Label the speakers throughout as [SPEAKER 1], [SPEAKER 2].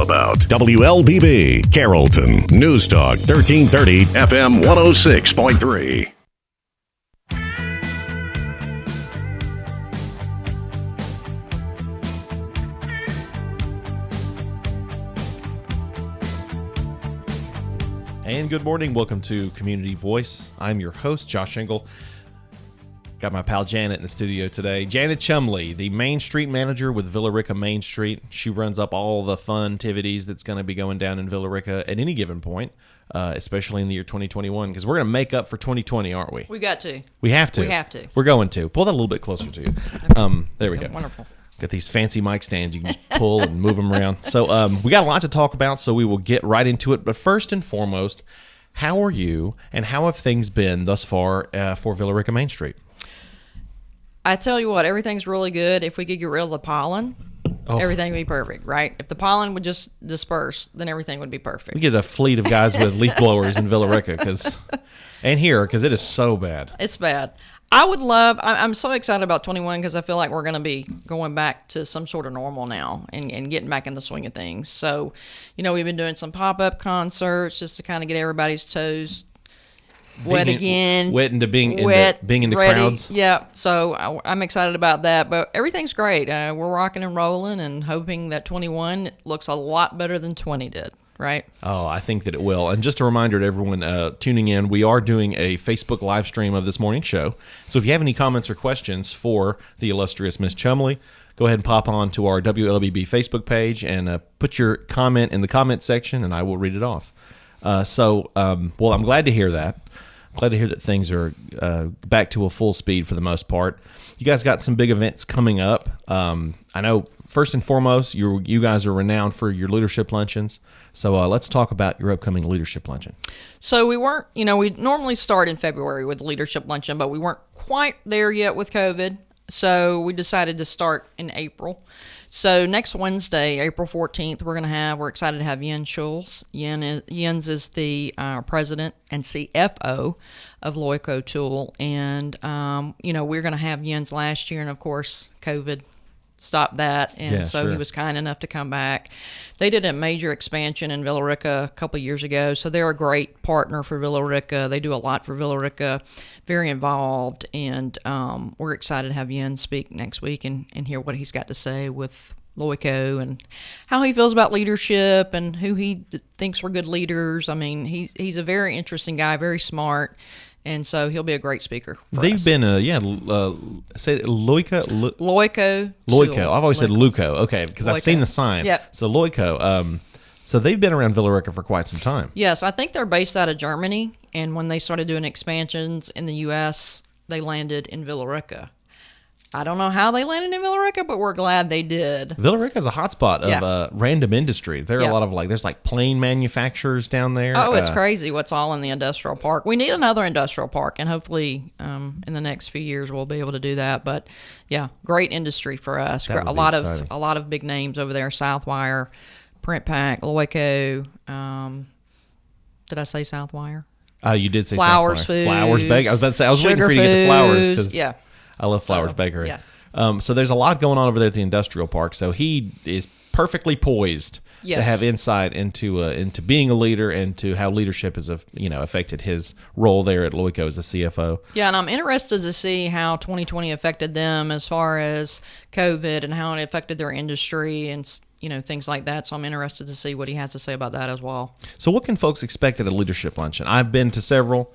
[SPEAKER 1] About WLBB, Carrollton, News Talk, 1330, FM 106.3.
[SPEAKER 2] And good morning. Welcome to Community Voice. I'm your host, Josh Engel. Got my pal Janet in the studio today. Janet Chumley, the Main Street manager with Villa Rica Main Street. She runs up all the fun activities that's going to be going down in Villa Rica at any given point, especially in the year 2021, because we're going to make up for 2020, aren't we?
[SPEAKER 3] We got to.
[SPEAKER 2] We have to.
[SPEAKER 3] We have to.
[SPEAKER 2] We're going to. Pull that a little bit closer to you. There we go.
[SPEAKER 3] Wonderful.
[SPEAKER 2] Got these fancy mic stands. You can just pull and move them around. So we got a lot to talk about, so we will get right into it. But first and foremost, how are you and how have things been thus far for Villa Rica Main Street?
[SPEAKER 3] I tell you what, everything's really good. If we could get rid of the pollen, everything would be perfect, right? If the pollen would just disperse, then everything would be perfect.
[SPEAKER 2] We get a fleet of guys with leaf blowers in Villa Rica and here because it is so bad.
[SPEAKER 3] It's bad. I'm so excited about 21 because I feel like we're going to be going back to some sort of normal now and getting back in the swing of things. So, we've been doing some pop-up concerts just to kind of get everybody's toes wet again.
[SPEAKER 2] Wet into being into crowds.
[SPEAKER 3] Yeah, so I'm excited about that. But everything's great. We're rocking and rolling and hoping that 21 looks a lot better than 20 did. Right?
[SPEAKER 2] Oh, I think that it will. And just a reminder to everyone tuning in, we are doing a Facebook live stream of this morning's show. So if you have any comments or questions for the illustrious Miss Chumley, go ahead and pop on to our WLBB Facebook page and put your comment in the comment section, and I will read it off. Well, I'm glad to hear that. Glad to hear that things are back to a full speed for the most part. You guys got some big events coming up. I know, first and foremost, you guys are renowned for your leadership luncheons. So let's talk about your upcoming leadership luncheon.
[SPEAKER 3] So we weren't, we normally start in February with leadership luncheon, but we weren't quite there yet with COVID. So we decided to start in April. So next Wednesday, April 14th, we're excited to have Jens Schulz. Jens is the president and CFO of Loico Tool. And, we're going to have Jens last year. And, of course, COVID stopped that. And
[SPEAKER 2] yeah,
[SPEAKER 3] so
[SPEAKER 2] sure.
[SPEAKER 3] He was kind enough to come back. They did a major expansion in Villa Rica a couple of years ago. So they're a great partner for Villa Rica. They do a lot for Villa Rica, very involved. And we're excited to have Jens speak next week and hear what he's got to say with Loico and how he feels about leadership and who he thinks were good leaders. I mean, he's a very interesting guy, very smart, and so he'll be a great speaker for
[SPEAKER 2] They've
[SPEAKER 3] us.
[SPEAKER 2] been, say Loico.
[SPEAKER 3] Loico.
[SPEAKER 2] Loico. I've always said Luco, okay, because I've seen the sign.
[SPEAKER 3] Yep.
[SPEAKER 2] So Loico. So they've been around Villa Rica for quite some time.
[SPEAKER 3] Yes, I think they're based out of Germany, and when they started doing expansions in the U.S., they landed in Villa Rica. I don't know how they landed in Villa Rica, but we're glad they did.
[SPEAKER 2] Villa Rica is a hotspot of random industries. There are a lot of there's plane manufacturers down there.
[SPEAKER 3] Oh, it's crazy what's all in the industrial park. We need another industrial park, and hopefully in the next few years we'll be able to do that. But yeah, great industry for us.
[SPEAKER 2] That would
[SPEAKER 3] A
[SPEAKER 2] be
[SPEAKER 3] lot
[SPEAKER 2] exciting.
[SPEAKER 3] of a lot of big names over there: Southwire, Print Pack, Loico. Did I say Southwire?
[SPEAKER 2] You did say
[SPEAKER 3] Flowers
[SPEAKER 2] Southwire.
[SPEAKER 3] Foods.
[SPEAKER 2] Flowers Bakery. I was about to say I was waiting
[SPEAKER 3] Sugar
[SPEAKER 2] for you to get the flowers
[SPEAKER 3] Foods.
[SPEAKER 2] because I love Flowers
[SPEAKER 3] So,
[SPEAKER 2] Bakery.
[SPEAKER 3] yeah.
[SPEAKER 2] So there's a lot going on over there at the industrial park. So he is perfectly poised to have insight into being a leader and to how leadership has affected his role there at Loico as the CFO.
[SPEAKER 3] Yeah, and I'm interested to see how 2020 affected them as far as COVID and how it affected their industry and things like that. So I'm interested to see what he has to say about that as well.
[SPEAKER 2] So what can folks expect at a leadership luncheon? I've been to several.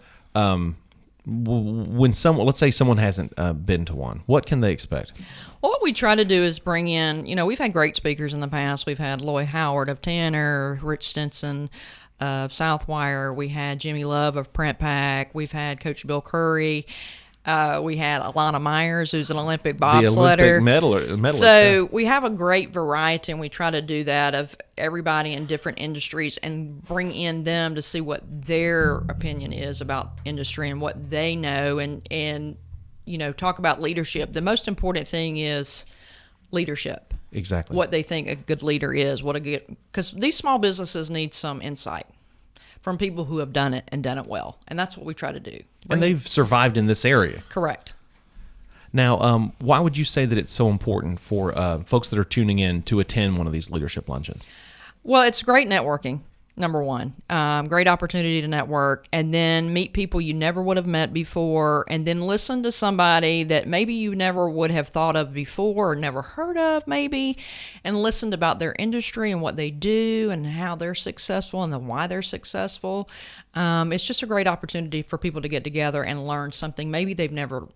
[SPEAKER 2] When let's say someone hasn't been to one, what can they expect?
[SPEAKER 3] Well, what we try to do is bring in, we've had great speakers in the past. We've had Loy Howard of Tanner, Rich Stinson of Southwire. We had Jimmy Love of Print Pack. We've had Coach Bill Curry. We had Alana Myers, who's an Olympic bobsledder.
[SPEAKER 2] The Olympic medalist.
[SPEAKER 3] So we have a great variety, and we try to do that of everybody in different industries and bring in them to see what their opinion is about industry and what they know and talk about leadership. The most important thing is leadership.
[SPEAKER 2] Exactly.
[SPEAKER 3] What they think a good leader is, because these small businesses need some insight from people who have done it and done it well. And that's what we try to do.
[SPEAKER 2] And they've survived in this area.
[SPEAKER 3] Correct.
[SPEAKER 2] Now, why would you say that it's so important for folks that are tuning in to attend one of these leadership luncheons?
[SPEAKER 3] Well, it's great networking. Number one, great opportunity to network and then meet people you never would have met before, and then listen to somebody that maybe you never would have thought of before or never heard of maybe, and listened about their industry and what they do and how they're successful and then why they're successful. It's just a great opportunity for people to get together and learn something maybe they've never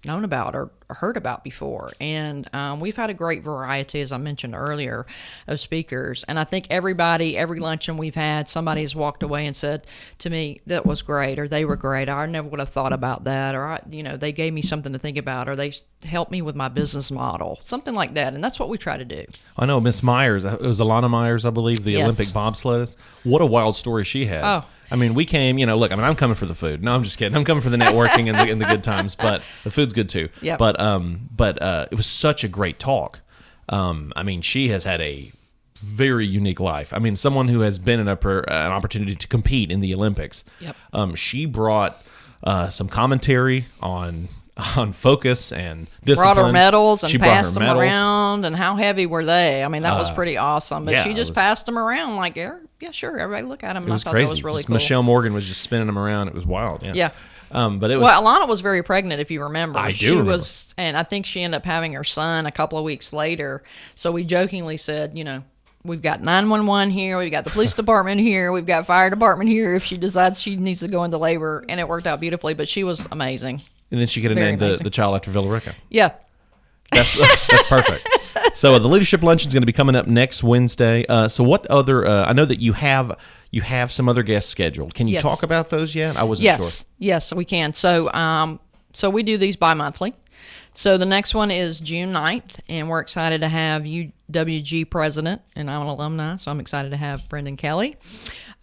[SPEAKER 3] known about or heard about before. And we've had a great variety, as I mentioned earlier, of speakers. And I think every luncheon we've had, somebody has walked away and said to me, that was great, or they were great, or I never would have thought about that, or they gave me something to think about, or they helped me with my business model, something like that. And that's what we try to do.
[SPEAKER 2] I know Miss Myers, it was Alana Myers, I believe, the
[SPEAKER 3] Yes.
[SPEAKER 2] Olympic bobsleddist. What a wild story she had.
[SPEAKER 3] Oh.
[SPEAKER 2] I mean, we came, look, I'm coming for the food. No, I'm just kidding. I'm coming for the networking and the good times, but the food's good too.
[SPEAKER 3] Yep.
[SPEAKER 2] But it was such a great talk. I mean, she has had a very unique life. I mean, someone who has been in an opportunity to compete in the Olympics.
[SPEAKER 3] Yep.
[SPEAKER 2] She brought some commentary on focus and discipline.
[SPEAKER 3] Brought her medals and
[SPEAKER 2] She brought
[SPEAKER 3] passed
[SPEAKER 2] her
[SPEAKER 3] them
[SPEAKER 2] medals.
[SPEAKER 3] around, and how heavy were they? I mean, that was pretty awesome. But
[SPEAKER 2] yeah,
[SPEAKER 3] she
[SPEAKER 2] it
[SPEAKER 3] just
[SPEAKER 2] was-
[SPEAKER 3] passed them around like, yeah, sure, everybody look at them.
[SPEAKER 2] It was
[SPEAKER 3] I thought
[SPEAKER 2] crazy.
[SPEAKER 3] that was really
[SPEAKER 2] Just
[SPEAKER 3] cool.
[SPEAKER 2] Michelle Morgan was just spinning them around. It was wild. Yeah.
[SPEAKER 3] Yeah.
[SPEAKER 2] But it was.
[SPEAKER 3] Well, Alana was very pregnant, if you remember.
[SPEAKER 2] I do
[SPEAKER 3] She
[SPEAKER 2] remember.
[SPEAKER 3] was, and I think she ended up having her son a couple of weeks later. So we jokingly said, we've got 911 here, we've got the police department here, we've got fire department here if she decides she needs to go into labor, and it worked out beautifully. But she was amazing.
[SPEAKER 2] and then she could have
[SPEAKER 3] very
[SPEAKER 2] named
[SPEAKER 3] amazing.
[SPEAKER 2] the child after Villa Rica.
[SPEAKER 3] Yeah.
[SPEAKER 2] That's perfect. So the leadership luncheon is going to be coming up next Wednesday. So what other? I know that you have some other guests scheduled. Can you
[SPEAKER 3] Yes.
[SPEAKER 2] talk about those yet? I wasn't
[SPEAKER 3] Yes,
[SPEAKER 2] sure.
[SPEAKER 3] yes, we can. So, so we do these bi-monthly. So the next one is June 9th, and we're excited to have UWG president, and I'm an alumni, so I'm excited to have Brendan Kelly.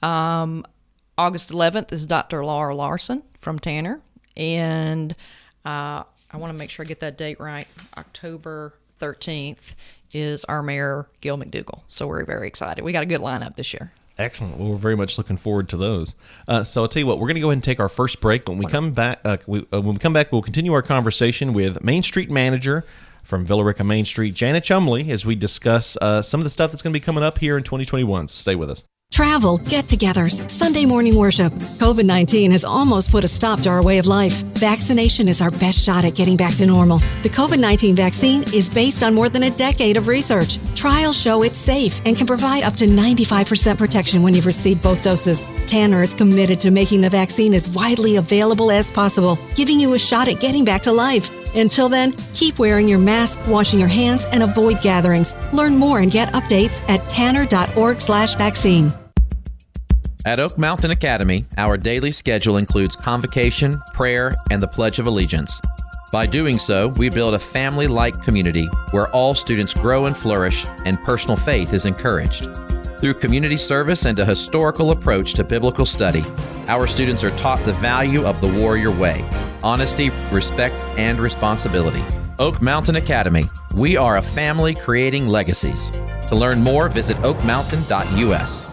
[SPEAKER 3] August 11th is Dr. Laura Larson from Tanner, and I want to make sure I get that date right. October 13th is our mayor, Gil McDougall. So we're very excited. We got a good lineup this year.
[SPEAKER 2] Excellent. Well, we're very much looking forward to those. So I'll tell you what, we're going to go ahead and take our first break. When we come back, we'll continue our conversation with Main Street manager from Villa Rica Main Street, Janet Chumley, as we discuss some of the stuff that's going to be coming up here in 2021. So stay with us.
[SPEAKER 4] Travel, get-togethers, Sunday morning worship. COVID-19 has almost put a stop to our way of life. Vaccination is our best shot at getting back to normal. The COVID-19 vaccine is based on more than a decade of research. Trials show it's safe and can provide up to 95% protection when you've received both doses. Tanner is committed to making the vaccine as widely available as possible, giving you a shot at getting back to life. Until then, keep wearing your mask, washing your hands, and avoid gatherings. Learn more and get updates at tanner.org/vaccine.
[SPEAKER 5] At Oak Mountain Academy, our daily schedule includes convocation, prayer, and the Pledge of Allegiance. By doing so, we build a family-like community where all students grow and flourish, and personal faith is encouraged. Through community service and a historical approach to biblical study, our students are taught the value of the warrior way: honesty, respect, and responsibility. Oak Mountain Academy. We are a family creating legacies. To learn more, visit oakmountain.us.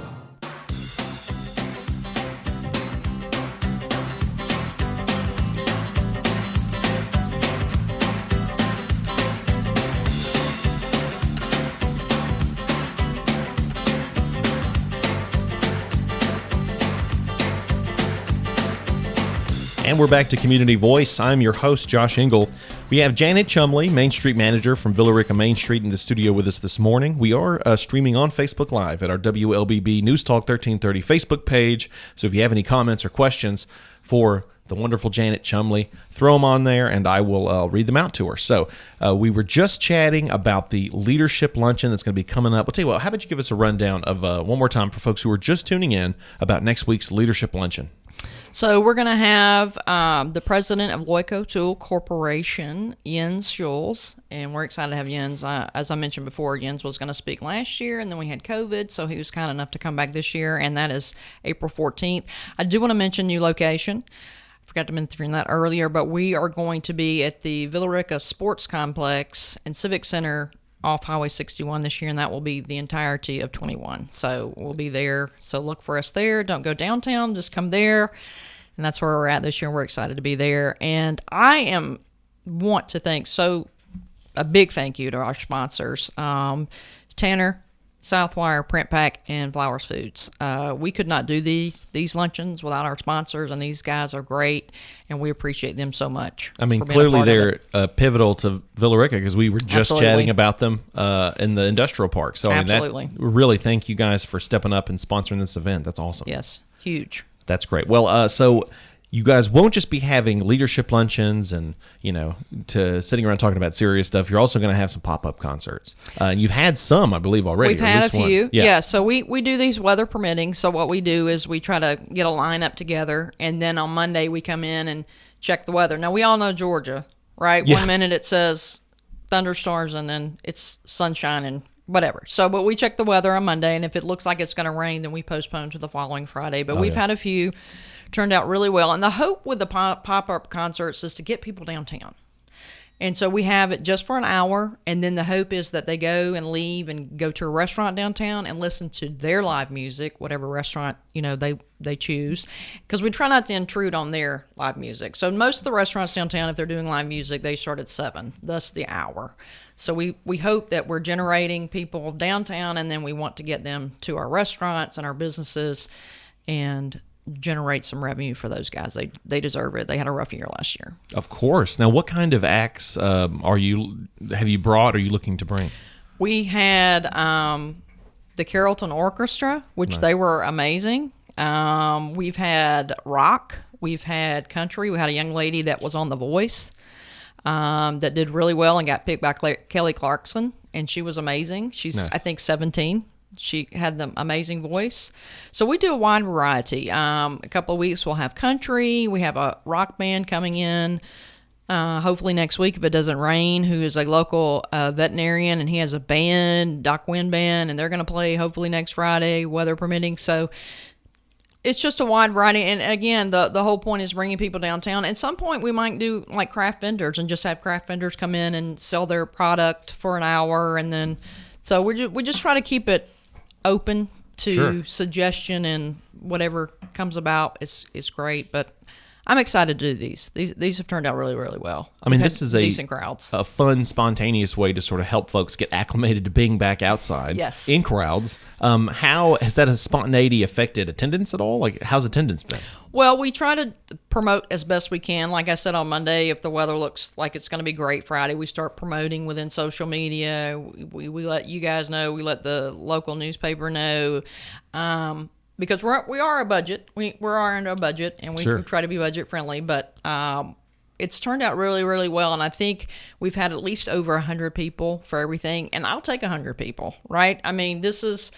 [SPEAKER 2] And we're back to Community Voice. I'm your host, Josh Engel. We have Janet Chumley, Main Street Manager from Villa Rica Main Street, in the studio with us this morning. We are streaming on Facebook Live at our WLBB News Talk 1330 Facebook page. So if you have any comments or questions for the wonderful Janet Chumley, throw them on there and I will read them out to her. So we were just chatting about the leadership luncheon that's going to be coming up. I'll tell you what, how about you give us a rundown of one more time for folks who are just tuning in about next week's leadership luncheon?
[SPEAKER 3] So we're going to have the president of Loico Tool Corporation, Jens Schulz, and we're excited to have Jens. As I mentioned before, Jens was going to speak last year, and then we had COVID, so he was kind enough to come back this year, and that is April 14th. I do want to mention new location. I forgot to mention that earlier, but we are going to be at the Villa Rica Sports Complex and Civic Center off Highway 61 this year, and that will be the entirety of 21. So we'll be there. So look for us there. Don't go downtown. Just come there. And that's where we're at this year. We're excited to be there. And I want to thank a big thank you to our sponsors. Tanner Southwire, Print Pack, and Flowers Foods. We could not do these luncheons without our sponsors, and these guys are great, and we appreciate them so much.
[SPEAKER 2] I mean,
[SPEAKER 3] for being a
[SPEAKER 2] clearly
[SPEAKER 3] part of it.
[SPEAKER 2] they're pivotal to Villa Rica because we were just
[SPEAKER 3] Absolutely.
[SPEAKER 2] chatting about them in the industrial park. So I mean,
[SPEAKER 3] Absolutely.
[SPEAKER 2] really thank you guys for stepping up and sponsoring this event. That's awesome.
[SPEAKER 3] Yes, huge.
[SPEAKER 2] That's great. Well, so you guys won't just be having leadership luncheons and, to sitting around talking about serious stuff. You're also going to have some pop-up concerts. And you've had some, I believe, already.
[SPEAKER 3] We've
[SPEAKER 2] or at
[SPEAKER 3] had a
[SPEAKER 2] least one.
[SPEAKER 3] few.
[SPEAKER 2] Yeah.
[SPEAKER 3] Yeah, so we do these weather permitting. So what we do is we try to get a lineup together, and then on Monday we come in and check the weather. Now, we all know Georgia, right?
[SPEAKER 2] Yeah.
[SPEAKER 3] 1 minute it says thunderstorms, and then it's sunshine and whatever. So, but we check the weather on Monday, and if it looks like it's going to rain, then we postpone to the following Friday. But we've had a few, turned out really well. And the hope with the pop-up concerts is to get people downtown. And so we have it just for an hour, and then the hope is that they go and leave and go to a restaurant downtown and listen to their live music, whatever restaurant they choose, because we try not to intrude on their live music. So most of the restaurants downtown, if they're doing live music, they start at 7, thus the hour. So we hope that we're generating people downtown, and then we want to get them to our restaurants and our businesses and generate some revenue for those guys. They deserve it. They had a rough year last year.
[SPEAKER 2] Of course. Now, what kind of acts have you brought or are you looking to bring?
[SPEAKER 3] We had the Carrollton Orchestra, which they were amazing. We've had rock. We've had country. We had a young lady that was on The Voice that did really well and got picked by Kelly Clarkson, and she was amazing. She's,
[SPEAKER 2] Nice.
[SPEAKER 3] I think, 17. She had the amazing voice. So we do a wide variety. A couple of weeks we'll have country. We have a rock band coming in, hopefully next week if it doesn't rain, who is a local veterinarian, and he has a band, Doc Wynn Band, and they're going to play hopefully next Friday, weather permitting. So it's just a wide variety. And again, the whole point is bringing people downtown. At some point, we might do like craft vendors and just have craft vendors come in and sell their product for an hour. And then, so we just try to keep it open to
[SPEAKER 2] Sure.
[SPEAKER 3] suggestion, and whatever comes about is great. But I'm excited to do these. These have turned out really, really well.
[SPEAKER 2] I mean,
[SPEAKER 3] We've
[SPEAKER 2] this
[SPEAKER 3] had
[SPEAKER 2] is
[SPEAKER 3] decent crowds.
[SPEAKER 2] a fun, spontaneous way to sort of help folks get acclimated to being back outside
[SPEAKER 3] Yes.
[SPEAKER 2] in crowds. How has that spontaneity affected attendance at all? Like, how's attendance been?
[SPEAKER 3] Well, we try to promote as best we can. Like I said, on Monday, if the weather looks like it's going to be great, Friday we start promoting within social media. We let you guys know. We let the local newspaper know. Because we are a budget. We are under a budget, and we
[SPEAKER 2] Sure.
[SPEAKER 3] try to be budget friendly. But it's turned out really, really well, and I think we've had at least over 100 people for everything. And I'll take 100 people, right? I mean, this is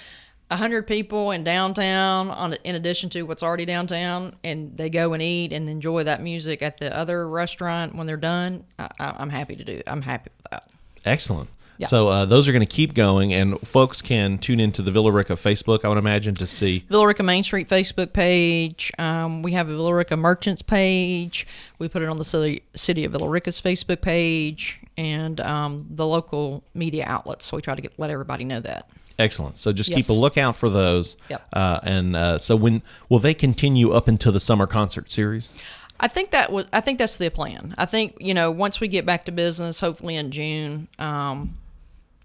[SPEAKER 3] 100 people in downtown, in addition to what's already downtown, and they go and eat and enjoy that music at the other restaurant when they're done. I'm happy to do that. I'm happy with that.
[SPEAKER 2] Excellent.
[SPEAKER 3] Yeah.
[SPEAKER 2] So those are going to keep going, and folks can tune into the Villa Rica Facebook, I would imagine, to see.
[SPEAKER 3] Villa Rica Main Street Facebook page. We have a Villa Rica Merchants page. We put it on the City of Villa Rica's Facebook page, and the local media outlets. So we try to let everybody know that.
[SPEAKER 2] Excellent. So just keep
[SPEAKER 3] Yes.
[SPEAKER 2] a lookout for those.
[SPEAKER 3] Yep.
[SPEAKER 2] So when will they continue up until the summer concert series?
[SPEAKER 3] I think that's the plan. I think, once we get back to business, hopefully in June,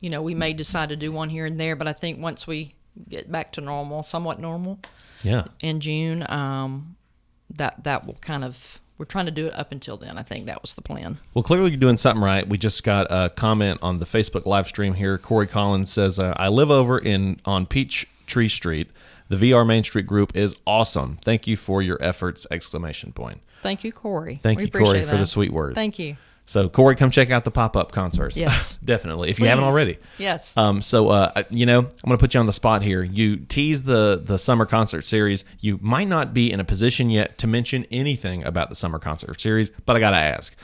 [SPEAKER 3] we may decide to do one here and there, but I think once we get back to normal, somewhat normal,
[SPEAKER 2] Yeah.
[SPEAKER 3] in June, that will kind of, we're trying to do it up until then. I think that was the plan.
[SPEAKER 2] Well, clearly you're doing something right. We just got a comment on the Facebook live stream here. Corey Collins says, I live over on Peachtree Street. The VR Main Street group is awesome. Thank you for your efforts! !
[SPEAKER 3] Thank you, Corey.
[SPEAKER 2] Thank
[SPEAKER 3] We
[SPEAKER 2] you, Corey,
[SPEAKER 3] appreciate
[SPEAKER 2] for the
[SPEAKER 3] that.
[SPEAKER 2] sweet words.
[SPEAKER 3] Thank you.
[SPEAKER 2] So, Corey, come check out the pop-up concerts.
[SPEAKER 3] Yes.
[SPEAKER 2] Definitely, if you haven't
[SPEAKER 3] Please.
[SPEAKER 2] already.
[SPEAKER 3] Yes.
[SPEAKER 2] I'm going to put you on the spot here. You teased the summer concert series. You might not be in a position yet to mention anything about the summer concert series, but I got to ask,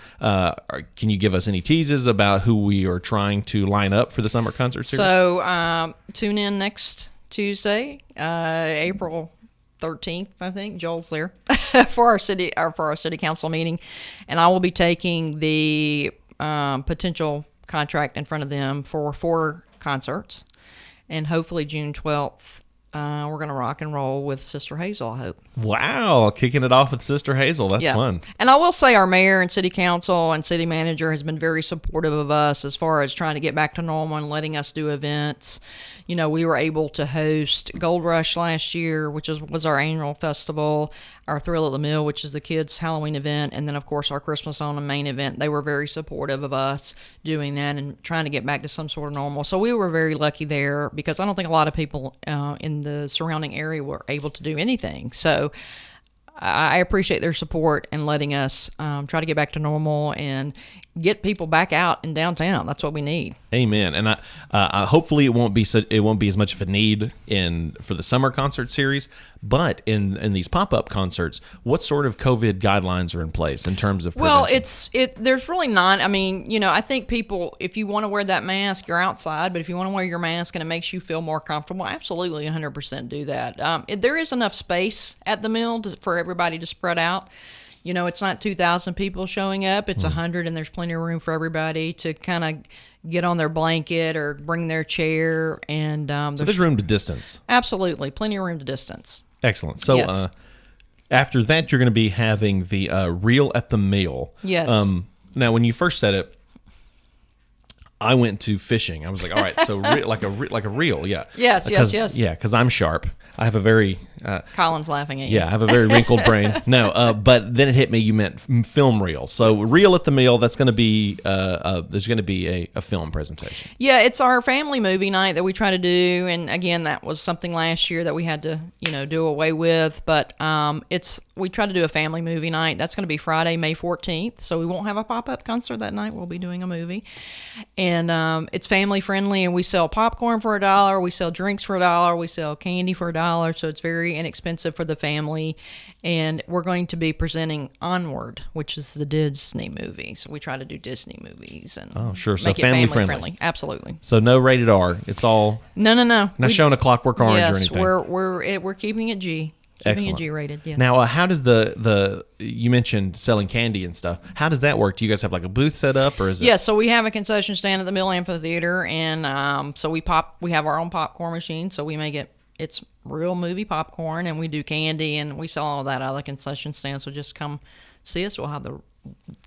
[SPEAKER 2] can you give us any teases about who we are trying to line up for the summer concert series?
[SPEAKER 3] So tune in next Tuesday, April 13th, I think. Joel's there for our city council meeting, and I will be taking the potential contract in front of them for 4 concerts, and hopefully June 12th. We're going to rock and roll with Sister Hazel, I hope.
[SPEAKER 2] Wow, kicking it off with Sister Hazel. That's fun.
[SPEAKER 3] And I will say our mayor and city council and city manager has been very supportive of us as far as trying to get back to normal and letting us do events. we were able to host Gold Rush last year, which was our annual festival, our Thrill of the Mill, which is the kids' Halloween event, and then, of course, our Christmas on the main event. They were very supportive of us doing that and trying to get back to some sort of normal. So we were very lucky there because I don't think a lot of people in the surrounding area were able to do anything. So I appreciate their support and letting us try to get back to normal and get people back out in downtown. That's what we need.
[SPEAKER 2] Amen. And I hopefully it won't be as much of a need for the summer concert series, but in these pop-up concerts, what sort of COVID guidelines are in place in terms of prevention?
[SPEAKER 3] Well, there's really not. I mean, I think people, if you want to wear that mask, you're outside, but if you want to wear your mask and it makes you feel more comfortable, absolutely 100% do that. There is enough space at the mill for everybody to spread out. It's not 2,000 people showing up. It's 100, and there's plenty of room for everybody to kind of get on their blanket or bring their chair. And
[SPEAKER 2] so there's room to distance.
[SPEAKER 3] Absolutely. Plenty of room to distance.
[SPEAKER 2] Excellent. So
[SPEAKER 3] yes.
[SPEAKER 2] After that, you're going to be having the Reel at the Mill.
[SPEAKER 3] Yes.
[SPEAKER 2] Now, when you first said it, I went to fishing. I was like, all right, so like a reel, yeah.
[SPEAKER 3] Yes.
[SPEAKER 2] Yeah, because I'm sharp. I have a very...
[SPEAKER 3] Colin's laughing at you.
[SPEAKER 2] Yeah, I have a very wrinkled brain. No, but then it hit me, you meant film reel. So Reel at the Mill, that's going to be... there's going to be a film presentation.
[SPEAKER 3] Yeah, it's our family movie night that we try to do. And again, that was something last year that we had to, do away with. But we try to do a family movie night. That's going to be Friday, May 14th. So we won't have a pop-up concert that night. We'll be doing a movie. And it's family friendly, and we sell popcorn for $1. We sell drinks for $1. We sell candy for $1. So it's very inexpensive for the family. And we're going to be presenting Onward, which is the Disney movie. So we try to do Disney movies and
[SPEAKER 2] so
[SPEAKER 3] make it family friendly. Absolutely.
[SPEAKER 2] So no rated R. It's all
[SPEAKER 3] no.
[SPEAKER 2] Not showing a Clockwork Orange or anything.
[SPEAKER 3] Yes, we're keeping it G.
[SPEAKER 2] Excellent.
[SPEAKER 3] It G-rated, yes.
[SPEAKER 2] Now, how does the you mentioned selling candy and stuff. How does that work? Do you guys have like a booth set up, or is it?
[SPEAKER 3] Yeah, so we have a concession stand at the Mill Amphitheater, and so we have our own popcorn machine, so we make it's real movie popcorn, and we do candy, and we sell all that out of the concession stand. So just come see us. We'll have the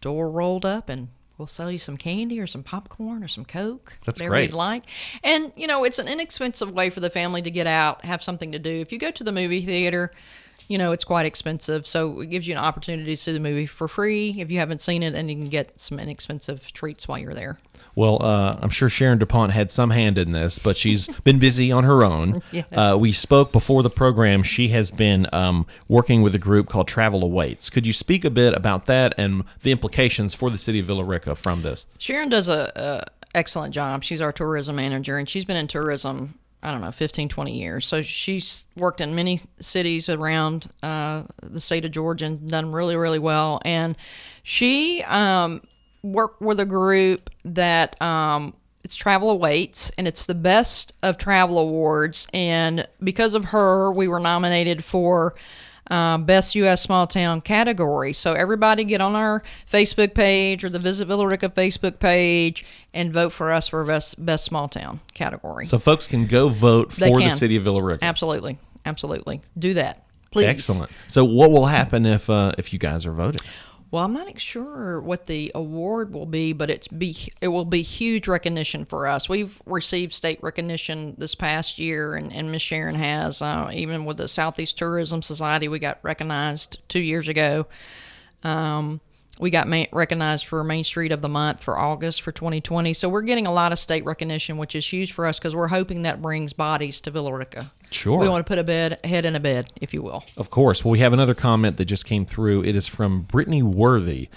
[SPEAKER 3] door rolled up, and we'll sell you some candy or some popcorn or some Coke.
[SPEAKER 2] That's
[SPEAKER 3] whatever
[SPEAKER 2] great.
[SPEAKER 3] You'd like. And, it's an inexpensive way for the family to get out, have something to do. If you go to the movie theater, it's quite expensive. So it gives you an opportunity to see the movie for free if you haven't seen it, and you can get some inexpensive treats while you're there.
[SPEAKER 2] Well, I'm sure Sharon DuPont had some hand in this, but she's been busy on her own.
[SPEAKER 3] Yes.
[SPEAKER 2] We spoke before the program. She has been working with a group called Travel Awaits. Could you speak a bit about that and the implications for the city of Villa Rica from this?
[SPEAKER 3] Sharon does a excellent job. She's our tourism manager, and she's been in tourism, 15, 20 years. So she's worked in many cities around the state of Georgia and done really, really well. And she worked with a group that it's Travel Awaits, and it's the Best of Travel Awards. And because of her, we were nominated for Best U.S. Small Town category. So everybody get on our Facebook page or the Visit Villa Rica Facebook page and vote for us for Best Small Town category.
[SPEAKER 2] So folks can go vote for the city of Villa Rica.
[SPEAKER 3] Absolutely. Do that, please.
[SPEAKER 2] Excellent. So what will happen if you guys are voting?
[SPEAKER 3] Well, I'm not sure what the award will be, but it will be huge recognition for us. We've received state recognition this past year, and Miss Sharon has. Even with the Southeast Tourism Society, we got recognized 2 years ago. We got recognized for Main Street of the Month for August for 2020. So we're getting a lot of state recognition, which is huge for us because we're hoping that brings bodies to Villa Rica.
[SPEAKER 2] Sure.
[SPEAKER 3] We want to put a head in a bed, if you will.
[SPEAKER 2] Of course. Well, we have another comment that just came through. It is from Brittany Worthy.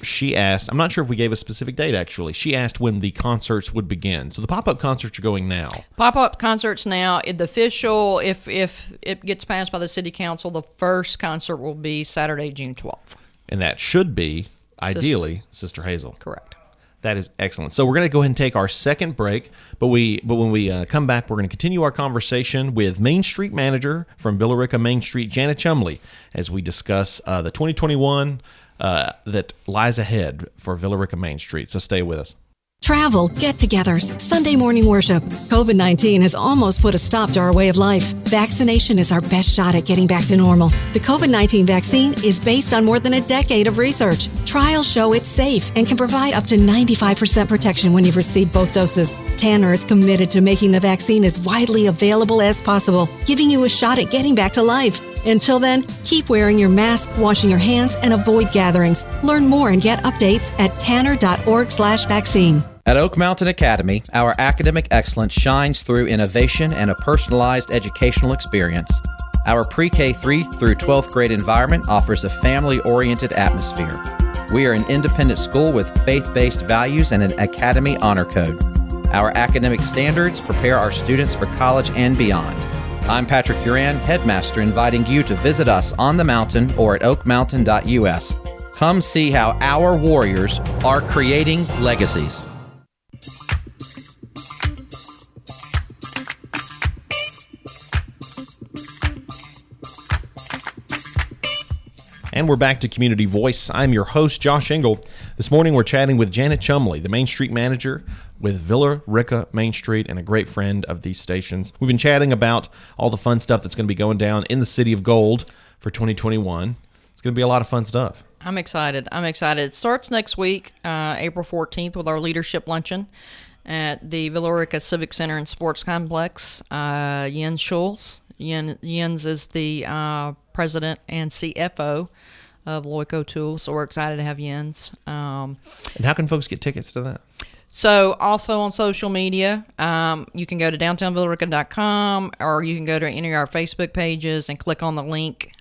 [SPEAKER 2] She asked, I'm not sure if we gave a specific date, actually. She asked when the concerts would begin. So the pop-up concerts are going now.
[SPEAKER 3] Pop-up concerts now. The official, if it gets passed by the city council, the first concert will be Saturday, June 12th.
[SPEAKER 2] And that should be, ideally, Sister Hazel.
[SPEAKER 3] Correct.
[SPEAKER 2] That is excellent. So we're going to go ahead and take our second break, but when we come back, we're going to continue our conversation with Main Street Manager from Villa Rica Main Street, Janet Chumley, as we discuss the 2021 that lies ahead for Villa Rica Main Street. So stay with us.
[SPEAKER 4] Travel, get-togethers, Sunday morning worship. COVID-19 has almost put a stop to our way of life. Vaccination is our best shot at getting back to normal. The COVID-19 vaccine is based on more than a decade of research. Trials show it's safe and can provide up to 95% protection when you've received both doses. Tanner is committed to making the vaccine as widely available as possible, giving you a shot at getting back to life. Until then, keep wearing your mask, washing your hands, and avoid gatherings. Learn more and get updates at tanner.org/vaccine.
[SPEAKER 5] At Oak Mountain Academy, our academic excellence shines through innovation and a personalized educational experience. Our pre-K 3 through 12th grade environment offers a family-oriented atmosphere. We are an independent school with faith-based values and an academy honor code. Our academic standards prepare our students for college and beyond. I'm Patrick Duran, headmaster, inviting you to visit us on the mountain or at oakmountain.us. Come see how our warriors are creating legacies.
[SPEAKER 2] And we're back to Community Voice. I'm your host, Josh Engel. This morning we're chatting with Janet Chumley, the Main Street manager with Villa Rica Main Street and a great friend of these stations. We've been chatting about all the fun stuff that's going to be going down in the City of Gold for 2021. It's going to be a lot of fun stuff.
[SPEAKER 3] I'm excited. It starts next week, April 14th, with our leadership luncheon at the Villa Rica Civic Center and Sports Complex. Jens Schulz. Jens is the president and CFO of Loico Tool, so we're excited to have Jens.
[SPEAKER 2] And how can folks get tickets to that?
[SPEAKER 3] So also on social media, you can go to downtownvillarica.com or you can go to any of our Facebook pages and click on the link.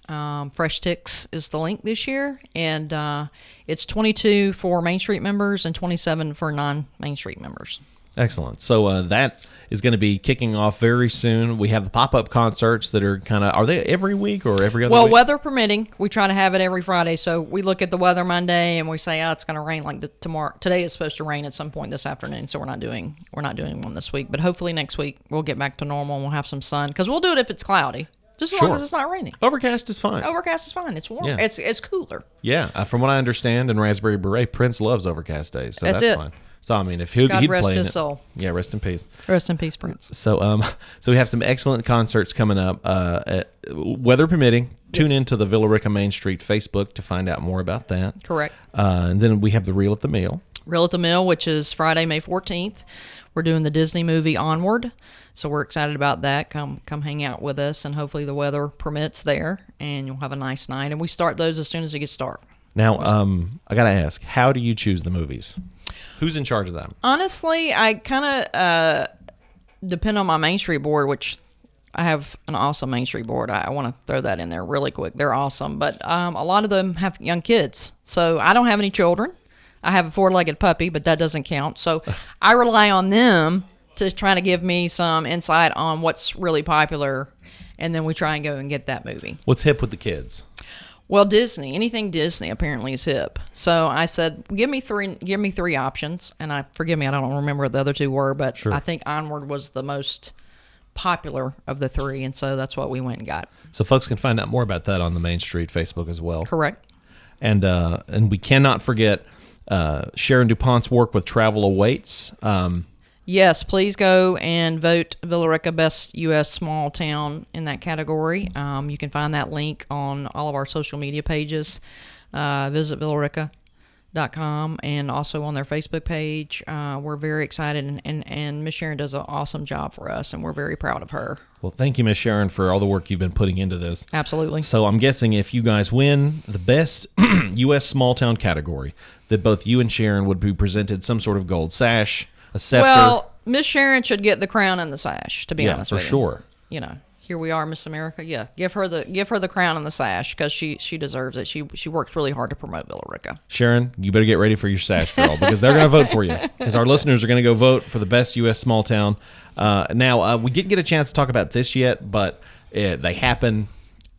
[SPEAKER 3] Fresh Ticks is the link this year, and it's 22 for Main Street members and 27 for non-Main Street members.
[SPEAKER 2] Excellent. So that is going to be kicking off very soon. We have the pop-up concerts that are are they every week or every other week?
[SPEAKER 3] Well, weather permitting, we try to have it every Friday. So we look at the weather Monday and we say, it's going to rain tomorrow. Today is supposed to rain at some point this afternoon, so we're not doing one this week. But hopefully next week we'll get back to normal and we'll have some sun, because we'll do it if it's cloudy. Just as long as it's not raining.
[SPEAKER 2] Overcast is fine.
[SPEAKER 3] Overcast is fine. It's warm.
[SPEAKER 2] Yeah.
[SPEAKER 3] It's cooler.
[SPEAKER 2] Yeah. From what I understand, in Raspberry Beret, Prince loves overcast days, so that's fine. So, I mean, if he'd
[SPEAKER 3] God rest
[SPEAKER 2] play
[SPEAKER 3] his soul.
[SPEAKER 2] Yeah, rest in peace.
[SPEAKER 3] Rest in peace, Prince.
[SPEAKER 2] So, so we have some excellent concerts coming up. Weather permitting, tune into the Villa Rica Main Street Facebook to find out more about that.
[SPEAKER 3] Correct.
[SPEAKER 2] And then we have the Reel at the Mill.
[SPEAKER 3] Reel at the Mill, which is Friday, May 14th. We're doing the Disney movie Onward, so we're excited about that. Come hang out with us, and hopefully the weather permits there, and you'll have a nice night. And we start those as soon as it gets dark.
[SPEAKER 2] Now, I got to ask, how do you choose the movies? Who's in charge of that?
[SPEAKER 3] Honestly, I kind of depend on my Main Street board, which I have an awesome Main Street board. I want to throw that in there really quick. They're awesome. But a lot of them have young kids. So I don't have any children. I have a four-legged puppy, but that doesn't count. So I rely on them to try to give me some insight on what's really popular, and then we try and go and get that movie.
[SPEAKER 2] What's hip with the kids?
[SPEAKER 3] Well, anything Disney apparently is hip. So I said, give me three options, and forgive me, I don't remember what the other two were, but sure. I think Onward was the most popular of the three, and so that's what we went and got. So
[SPEAKER 2] folks can find out more about that on the Main Street Facebook as well.
[SPEAKER 3] Correct.
[SPEAKER 2] And we cannot forget Sharon DuPont's work with Travel Awaits.
[SPEAKER 3] Yes, please go and vote Villa Rica Best U.S. Small Town in that category. You can find that link on all of our social media pages. Visit villarica.com and also on their Facebook page. We're very excited, and Miss Sharon does an awesome job for us, and we're very proud of her.
[SPEAKER 2] Well, thank you, Miss Sharon, for all the work you've been putting into this.
[SPEAKER 3] Absolutely.
[SPEAKER 2] So I'm guessing if you guys win the Best U.S. Small Town category, that both you and Sharon would be presented some sort of gold sash, a scepter.
[SPEAKER 3] Well, Miss Sharon should get the crown and the sash, to be honest with you.
[SPEAKER 2] Yeah, for sure.
[SPEAKER 3] You know, here we are, Miss America. Yeah, give her the crown and the sash, because she deserves it. She works really hard to promote Villa Rica.
[SPEAKER 2] Sharon, you better get ready for your sash, girl, because they're going to vote for you. Because our listeners are going to go vote for the Best U.S. Small Town. Now, we didn't get a chance to talk about this yet, but they happen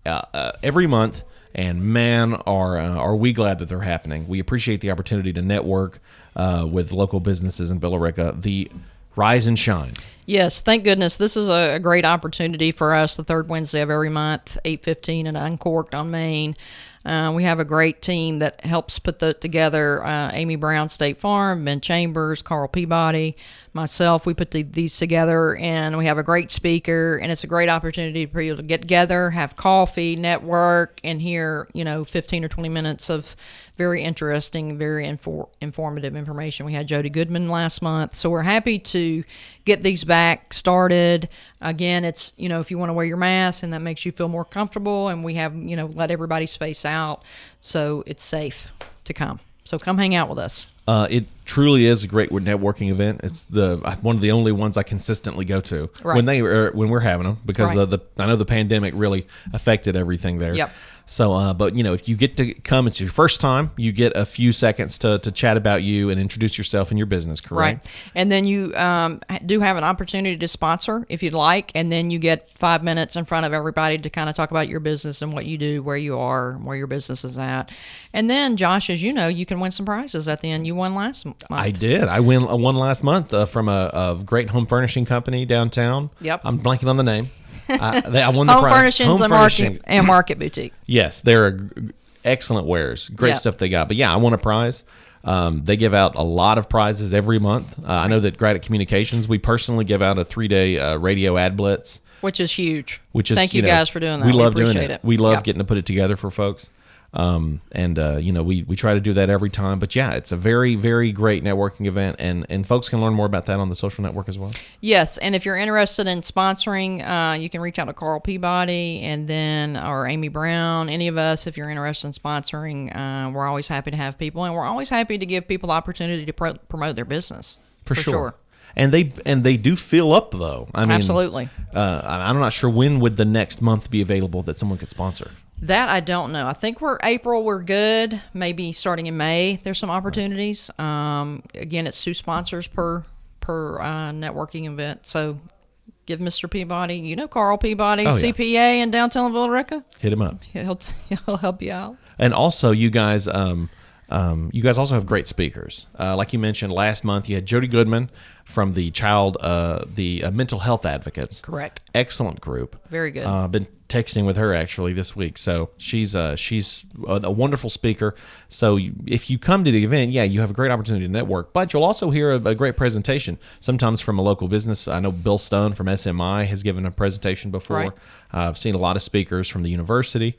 [SPEAKER 2] every month. And man, are we glad that they're happening. We appreciate the opportunity to network with local businesses in Villa Rica. The Rise and Shine.
[SPEAKER 3] Yes, thank goodness. This is a great opportunity for us, the third Wednesday of every month, 8:15 and Uncorked on Main. We have a great team that helps put that together. Amy Brown, State Farm, Ben Chambers, Carl Peabody, myself. We put these together, and we have a great speaker, and it's a great opportunity for you to get together, have coffee, network, and hear 15 or 20 minutes of very interesting, very informative information. We had Jody Goodman last month, so we're happy to get these back started. Again, it's if you want to wear your mask and that makes you feel more comfortable, and we have let everybody space out, so it's safe to come. So come hang out with us.
[SPEAKER 2] It truly is a great networking event. It's one of the only ones I consistently go to when we're having them, because I know the pandemic really affected everything there.
[SPEAKER 3] Yep.
[SPEAKER 2] So, but if you get to come, it's your first time, you get a few seconds to chat about you and introduce yourself and your business, correct?
[SPEAKER 3] Right. And then you do have an opportunity to sponsor if you'd like, and then you get 5 minutes in front of everybody to kind of talk about your business and what you do, where you are, where your business is at. And then, Josh, as you know, you can win some prizes at the end. You won last month.
[SPEAKER 2] I did. I won last month from a great home furnishing company downtown.
[SPEAKER 3] Yep.
[SPEAKER 2] I'm blanking on the name. I won the
[SPEAKER 3] Home
[SPEAKER 2] prize.
[SPEAKER 3] Furnishings and Market Boutique.
[SPEAKER 2] Yes, they're excellent wares. Great stuff they got. But yeah, I won a prize. They give out a lot of prizes every month. I know that Gradit Communications, we personally give out a 3-day radio ad blitz.
[SPEAKER 3] Which is huge.
[SPEAKER 2] Thank
[SPEAKER 3] you guys for doing that.
[SPEAKER 2] We love
[SPEAKER 3] appreciate
[SPEAKER 2] doing it. We love getting to put it together for folks. We try to do that every time. But yeah, it's a very, very great networking event, and folks can learn more about that on the social network as well.
[SPEAKER 3] Yes, and if you're interested in sponsoring, you can reach out to Carl Peabody or Amy Brown, any of us. If you're interested in sponsoring, we're always happy to have people, and we're always happy to give people the opportunity to promote their business.
[SPEAKER 2] For sure. And they do fill up, though. I mean,
[SPEAKER 3] absolutely.
[SPEAKER 2] I'm not sure when would the next month be available that someone could sponsor.
[SPEAKER 3] That I don't know. I think we're good. Maybe starting in May, there's some opportunities. Again, it's 2 sponsors per networking event. So give Mr. Peabody, Carl Peabody, CPA in downtown Villa Rica.
[SPEAKER 2] Hit him up.
[SPEAKER 3] He'll help you out.
[SPEAKER 2] And also, you guys also have great speakers. Like you mentioned, last month you had Jody Goodman from the mental health advocates.
[SPEAKER 3] Correct.
[SPEAKER 2] Excellent group.
[SPEAKER 3] Very good.
[SPEAKER 2] I've been texting with her actually this week. So she's a wonderful speaker. So if you come to the event, you have a great opportunity to network, but you'll also hear a great presentation, sometimes from a local business. I know Bill Stone from SMI has given a presentation before.
[SPEAKER 3] Right.
[SPEAKER 2] I've seen a lot of speakers from the university.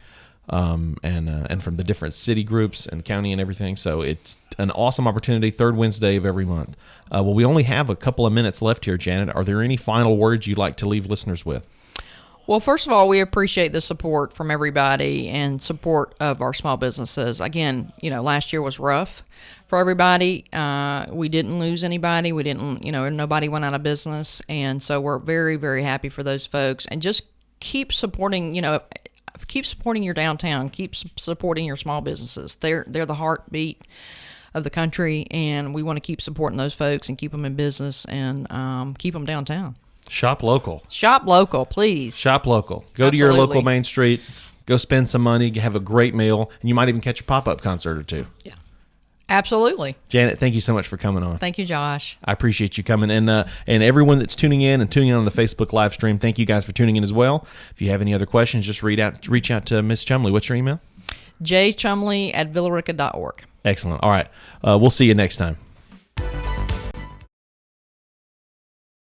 [SPEAKER 2] And from the different city groups and county and everything. So it's an awesome opportunity, third Wednesday of every month. Well, we only have a couple of minutes left here, Janet. Are there any final words you'd like to leave listeners with?
[SPEAKER 3] Well, first of all, we appreciate the support from everybody and support of our small businesses. Again, last year was rough for everybody. We didn't lose anybody. We didn't, nobody went out of business. And so we're very, very happy for those folks. And just keep supporting, keep supporting your downtown. Keep supporting your small businesses. They're the heartbeat of the country, and we want to keep supporting those folks and keep them in business and keep them downtown.
[SPEAKER 2] Shop local.
[SPEAKER 3] Shop local, please.
[SPEAKER 2] Shop local. Go to your local main street. Go spend some money. Have a great meal, and you might even catch a pop-up concert or two.
[SPEAKER 3] Yeah. Absolutely.
[SPEAKER 2] Janet, thank you so much for coming on.
[SPEAKER 3] Thank you, Josh.
[SPEAKER 2] I appreciate you coming. And everyone that's tuning in on the Facebook live stream, thank you guys for tuning in as well. If you have any other questions, just reach out to Miss Chumley. What's your email?
[SPEAKER 3] jchumley@villarica.org.
[SPEAKER 2] Excellent. All right. We'll see you next time.